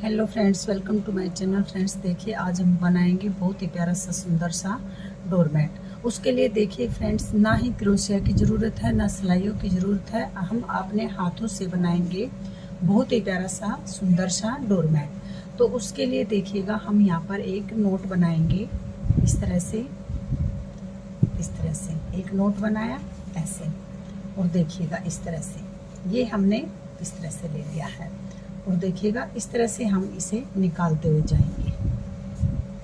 Hello friends, welcome to my channel. Friends देखिए, आज हम बनाएंगे बहुत ही प्यारा सा सुंदर सा डोरमेट। उसके लिए देखिए फ्रेंड्स, ना ही क्रोशिया की ज़रूरत है ना सिलाइयों की ज़रूरत है। हम अपने हाथों से बनाएंगे बहुत ही प्यारा सा सुंदर सा डोरमेट। तो उसके लिए देखिएगा, हम यहाँ पर एक नोट बनाएंगे इस तरह से एक नोट बनाया ऐसे, और देखिएगा इस तरह से ये हमने इस तरह से ले लिया है। और देखिएगा इस तरह से हम इसे निकालते हुए जाएंगे।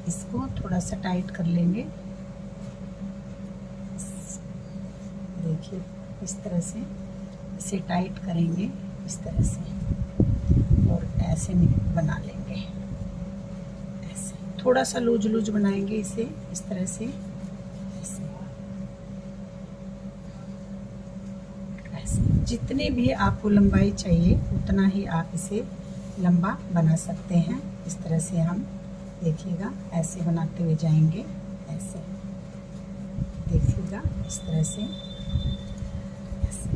इसको थोड़ा सा टाइट कर लेंगे। देखिए इस तरह से इसे टाइट करेंगे इस तरह से, और ऐसे बना लेंगे। ऐसे थोड़ा सा लूज लूज बनाएंगे इसे इस तरह से। जितनी भी आपको लंबाई चाहिए उतना ही आप इसे लंबा बना सकते हैं। इस तरह से हम देखिएगा ऐसे बनाते हुए जाएंगे। ऐसे देखिएगा इस तरह से ऐसे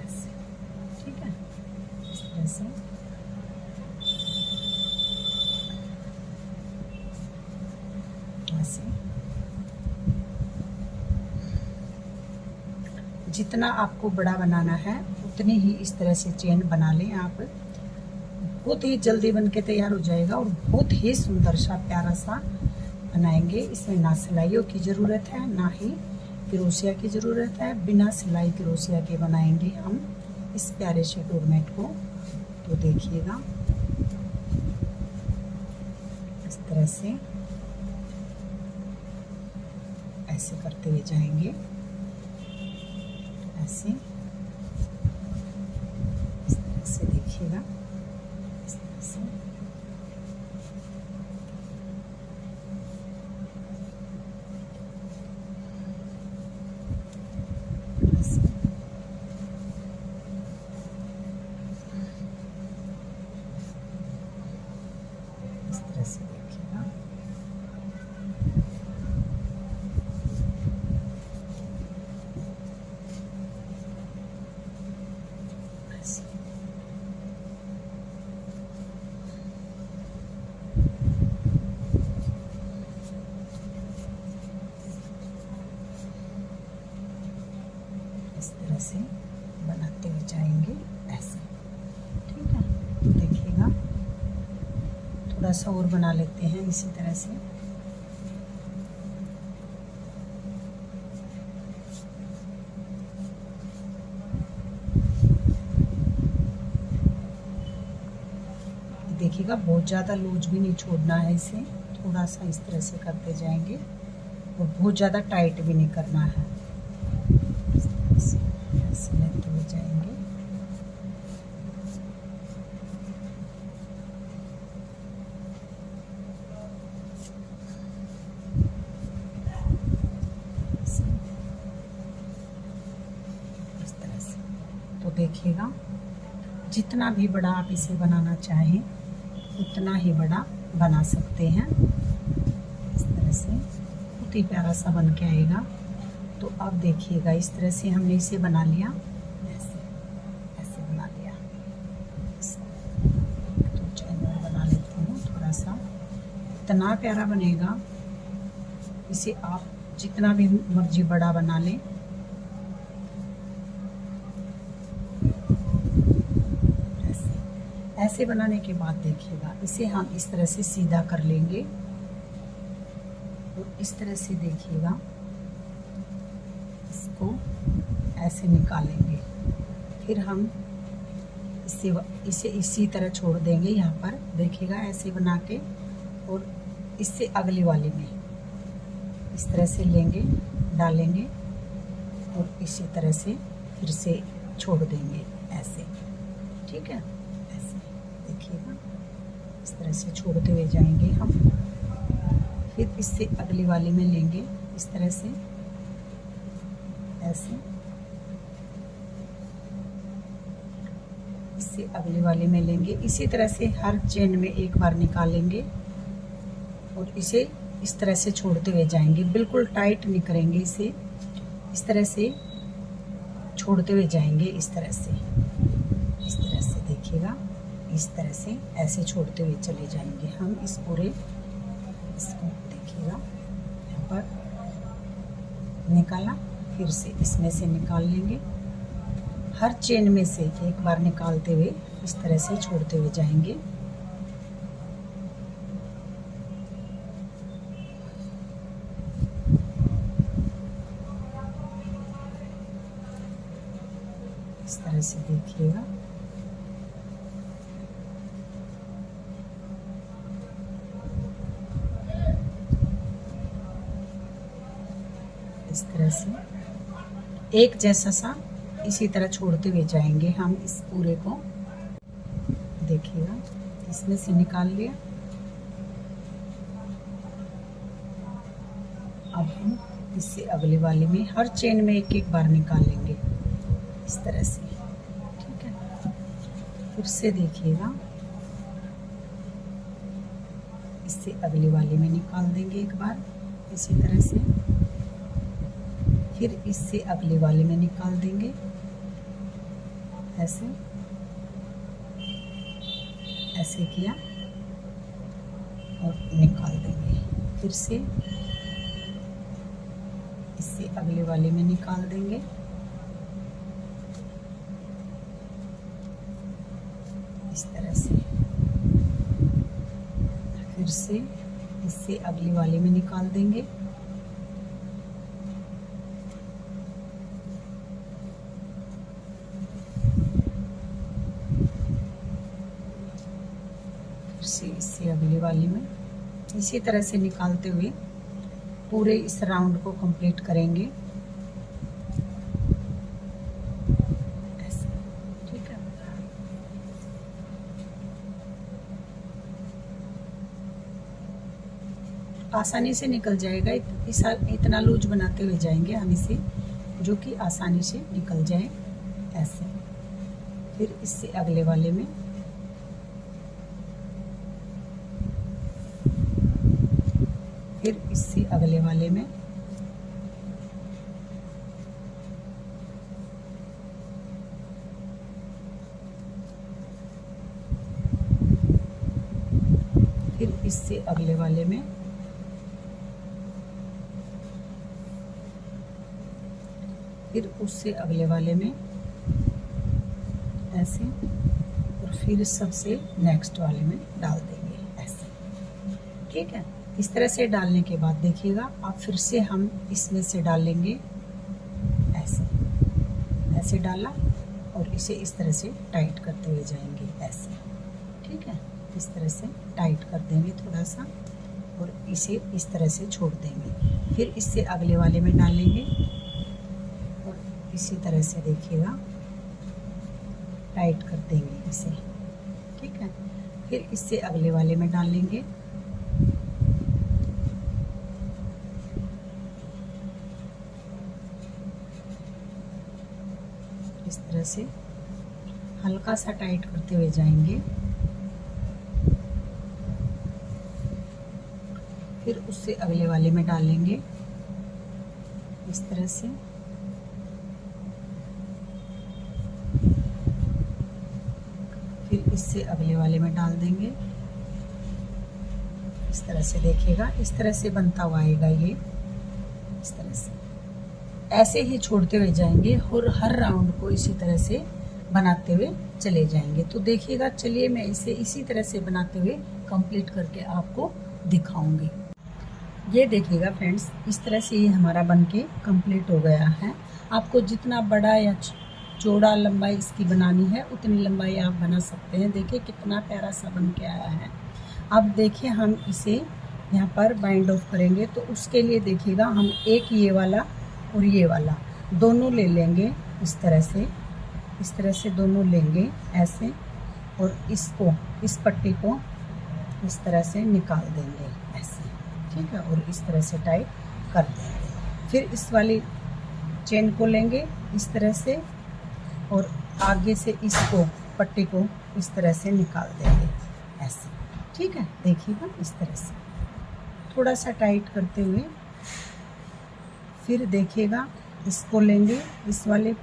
ऐसे, ठीक है। इस तरह से ऐसे जितना आपको बड़ा बनाना है उतनी ही इस तरह से चेन बना लें आप। बहुत ही जल्दी बन के तैयार हो जाएगा और बहुत ही सुंदर सा प्यारा सा बनाएंगे। इसमें ना सिलाइयों की ज़रूरत है ना ही क्रोशिया की ज़रूरत है। बिना सिलाई क्रोशिया के बनाएंगे हम इस प्यारे से डोरमेट को। तो देखिएगा इस तरह से ऐसे करते हुए जाएंगे। ऐसे इस तरह से देखिएगा, इस तरह से इस तरह से देखिएगा। इस तरह से बनाते हुए जाएंगे ऐसे, ठीक है। देखिएगा थोड़ा सा और बना लेते हैं इसी तरह से। देखिएगा बहुत ज़्यादा लूज भी नहीं छोड़ना है इसे, थोड़ा सा इस तरह से करते जाएंगे और बहुत ज़्यादा टाइट भी नहीं करना है। ऐसे लेते हुए जाएंगे। इस तरह से तो देखिएगा जितना भी बड़ा आप इसे बनाना चाहें उतना ही बड़ा बना सकते हैं। इस तरह से बहुत ही प्यारा सा बन के आएगा। तो अब देखिएगा इस तरह से हमने इसे बना लिया, ऐसे ऐसे बना लिया। तो चैन बना लेती हूँ थोड़ा सा, इतना प्यारा बनेगा। इसे आप जितना भी मर्जी बड़ा बना लें। ऐसे बनाने के बाद देखिएगा इसे हम इस तरह से सीधा कर लेंगे और इस तरह से देखिएगा इसको ऐसे निकालेंगे। फिर हम इसे इसी तरह छोड़ देंगे यहाँ पर। देखिएगा ऐसे बना के, और इससे अगली वाली में इस तरह से लेंगे, डालेंगे और इसी तरह से फिर से छोड़ देंगे ऐसे, ठीक है। देखिएगा इस तरह से छोड़ते हुए जाएंगे हम। फिर इससे अगली वाली में लेंगे इस तरह से ऐसे, इससे अगली वाली में लेंगे। इसी तरह से हर चेन में एक बार निकालेंगे और इसे इस तरह से छोड़ते हुए जाएंगे। बिल्कुल टाइट नहीं करेंगे इसे, इस तरह से छोड़ते हुए जाएंगे। इस तरह से देखिएगा इस तरह से ऐसे छोड़ते हुए चले जाएंगे हम इस पूरे, इसको देखिएगा यहाँ पर निकाला, फिर से इसमें से निकाल लेंगे, हर चेन में से एक बार निकालते हुए इस तरह से छोड़ते हुए जाएंगे। इस तरह से देखिएगा। इस तरह से एक जैसा सा इसी तरह छोड़ते हुए जाएंगे हम इस पूरे को। देखिएगा, इसमें से निकाल लिया। अब हम इससे अगले वाले में हर चेन में एक एक बार निकालेंगे इस तरह से, ठीक है। फिर से देखिएगा, इससे अगले वाले में निकाल देंगे एक बार इसी तरह से, फिर इससे अगले वाले में निकाल देंगे ऐसे, ऐसे किया और निकाल देंगे। फिर से इससे अगले वाले में निकाल देंगे, इस तरह से। फिर से इससे अगले वाले में निकाल देंगे, से इससे अगले वाले में, इसी तरह से निकालते हुए पूरे इस राउंड को कंप्लीट करेंगे ऐसे, ठीक है। आसानी से निकल जाएगा, इतना लूज बनाते हुए जाएंगे हम इसे, जो कि आसानी से निकल जाए ऐसे। फिर इससे अगले वाले में, फिर इससे अगले वाले में, फिर इससे अगले वाले में, फिर उससे अगले वाले में ऐसे, और फिर सबसे नेक्स्ट वाले में डाल देंगे ऐसे, ठीक है। इस तरह से डालने के बाद देखिएगा, अब फिर से हम इसमें से डालेंगे ऐसे, ऐसे डाला और इसे इस तरह से टाइट करते हुए जाएंगे ऐसे, ठीक है। इस तरह से टाइट कर देंगे थोड़ा सा और इसे इस तरह से छोड़ देंगे। फिर इससे अगले वाले में डालेंगे और इसी तरह से देखिएगा टाइट कर देंगे इसे, ठीक है। फिर इससे अगले वाले में डालेंगे, इस तरह से हल्का सा टाइट करते हुए जाएंगे। फिर उससे अगले वाले में डालेंगे इस तरह से, फिर इससे अगले वाले में डाल देंगे इस तरह से। देखिएगा, इस तरह से बनता हुआ आएगा ये, इस तरह से ऐसे ही छोड़ते हुए जाएंगे और हर राउंड को इसी तरह से बनाते हुए चले जाएंगे। तो देखिएगा, चलिए मैं इसे इसी तरह से बनाते हुए कंप्लीट करके आपको दिखाऊंगी। ये देखिएगा फ्रेंड्स, इस तरह से ये हमारा बनके कंप्लीट हो गया है। आपको जितना बड़ा या चौड़ा लंबाई इसकी बनानी है उतनी लंबाई आप बना सकते हैं। देखिए कितना प्यारा सा बन के आया है। अब देखिए हम इसे यहाँ पर बाइंड ऑफ करेंगे, तो उसके लिए देखिएगा हम एक ये वाला और ये वाला दोनों ले लेंगे इस तरह से दोनों लेंगे ऐसे, और इसको, इस पट्टी को इस तरह से निकाल देंगे ऐसे, ठीक है, और इस तरह से टाइट कर देंगे। फिर इस वाली चेन को लेंगे इस तरह से और आगे से इसको, पट्टी को इस तरह से निकाल देंगे ऐसे, ठीक है। देखिएगा इस तरह से थोड़ा सा टाइट करते हुए, फिर देखिएगा इसको लेंगे, इस वाले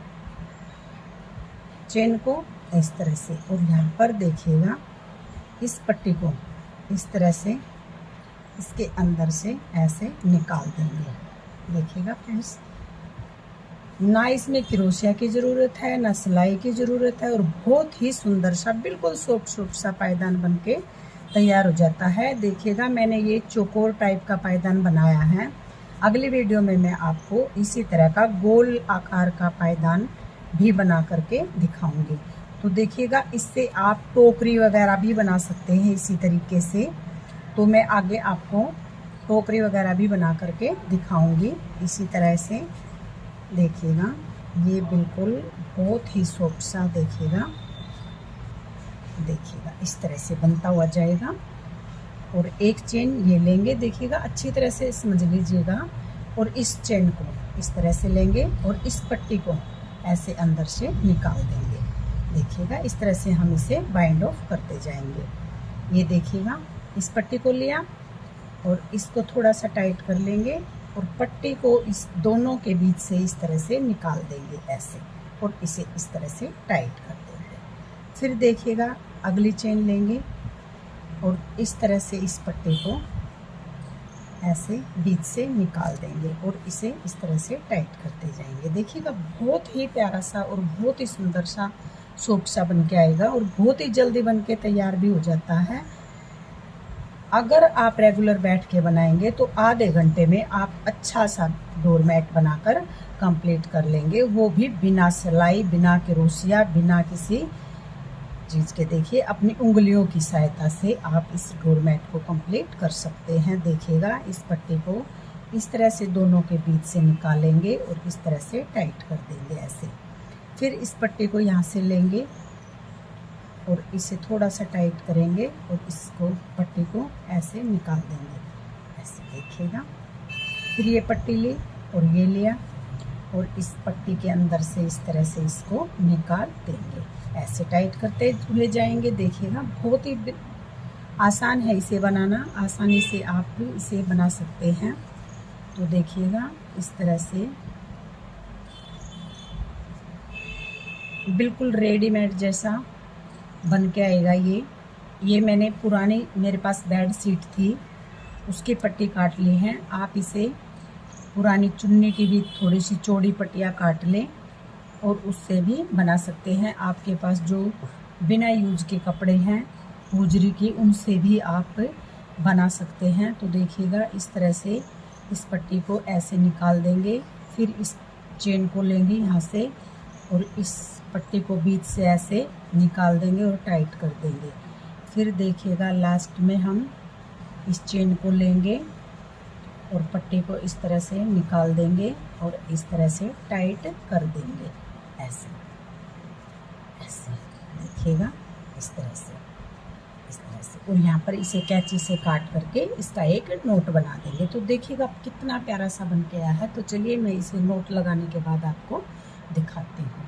चेन को इस तरह से। और यहाँ पर देखिएगा इस पट्टी को इस तरह से इसके अंदर से ऐसे निकाल देंगे। देखिएगा फ्रेंड्स, ना इसमें क्रोशिया की ज़रूरत है ना सिलाई की ज़रूरत है, और बहुत ही सुंदर सा बिल्कुल सॉफ्ट सा पायदान बनके तैयार हो जाता है। देखिएगा मैंने ये चौकोर टाइप का पायदान बनाया है। अगली वीडियो में मैं आपको इसी तरह का गोल आकार का पायदान भी बना करके दिखाऊंगी। तो देखिएगा इससे आप टोकरी वगैरह भी बना सकते हैं इसी तरीके से। तो मैं आगे आपको टोकरी वगैरह भी बना करके दिखाऊंगी इसी तरह से। देखिएगा ये बिल्कुल बहुत ही सॉफ्ट सा देखिएगा इस तरह से बनता हुआ जाएगा। और एक चेन ये लेंगे, देखिएगा अच्छी तरह से समझ लीजिएगा, और इस चेन को इस तरह से लेंगे और इस पट्टी को ऐसे अंदर से निकाल देंगे। देखिएगा इस तरह से हम इसे बाइंड ऑफ करते जाएंगे। ये देखिएगा इस पट्टी को लिया और इसको थोड़ा सा टाइट कर लेंगे और पट्टी को इस दोनों के बीच से इस तरह से निकाल देंगे ऐसे, और इसे इस तरह से टाइट कर देंगे। फिर देखिएगा अगली चेन लेंगे और इस तरह से इस पट्टी को ऐसे बीच से निकाल देंगे और इसे इस तरह से टाइट करते जाएंगे। देखिएगा बहुत ही प्यारा सा और बहुत ही सुंदर सा सॉफ्ट सा बन के आएगा और बहुत ही जल्दी बन के तैयार भी हो जाता है। अगर आप रेगुलर बैठ के बनाएंगे तो आधे घंटे में आप अच्छा सा डोरमैट बनाकर कंप्लीट कर लेंगे, वो भी बिना सिलाई, बिना क्रोशिया, बिना किसी चीज़ के। देखिए अपनी उंगलियों की सहायता से आप इस डोरमैट को कंप्लीट कर सकते हैं। देखिएगा इस पट्टी को इस तरह से दोनों के बीच से निकालेंगे और इस तरह से टाइट कर देंगे ऐसे। फिर इस पट्टी को यहाँ से लेंगे और इसे थोड़ा सा टाइट करेंगे और इसको पट्टी को ऐसे निकाल देंगे ऐसे। देखिएगा फिर ये पट्टी ली और ये लिया और इस पट्टी के अंदर से इस तरह से इसको निकाल देंगे, ऐसे टाइट करते हुए जाएंगे। देखिएगा बहुत ही आसान है इसे बनाना, आसानी से आप भी इसे बना सकते हैं। तो देखिएगा इस तरह से बिल्कुल रेडीमेड जैसा बन के आएगा। ये मैंने पुरानी, मेरे पास बेड शीट थी उसकी पट्टी काट ली है। आप इसे पुरानी चुन्नी की भी थोड़ी सी चौड़ी पट्टियाँ काट लें और उससे भी बना सकते हैं। आपके पास जो बिना यूज के कपड़े हैं हुजरी की, उनसे भी आप बना सकते हैं। तो देखिएगा इस तरह से इस पट्टी को ऐसे निकाल देंगे। फिर इस चेन को लेंगे यहाँ से और इस पट्टी को बीच से ऐसे निकाल देंगे और टाइट कर देंगे। फिर देखिएगा लास्ट में हम इस चेन को लेंगे और पट्टी को इस तरह से निकाल देंगे और इस तरह से टाइट कर देंगे ऐसे ऐसे। देखिएगा इस तरह से और यहाँ पर इसे कैंची से काट करके इसका एक नोट बना देंगे। तो देखिएगा कितना प्यारा सा बन के आया है। तो चलिए मैं इसे नोट लगाने के बाद आपको दिखाती हूँ।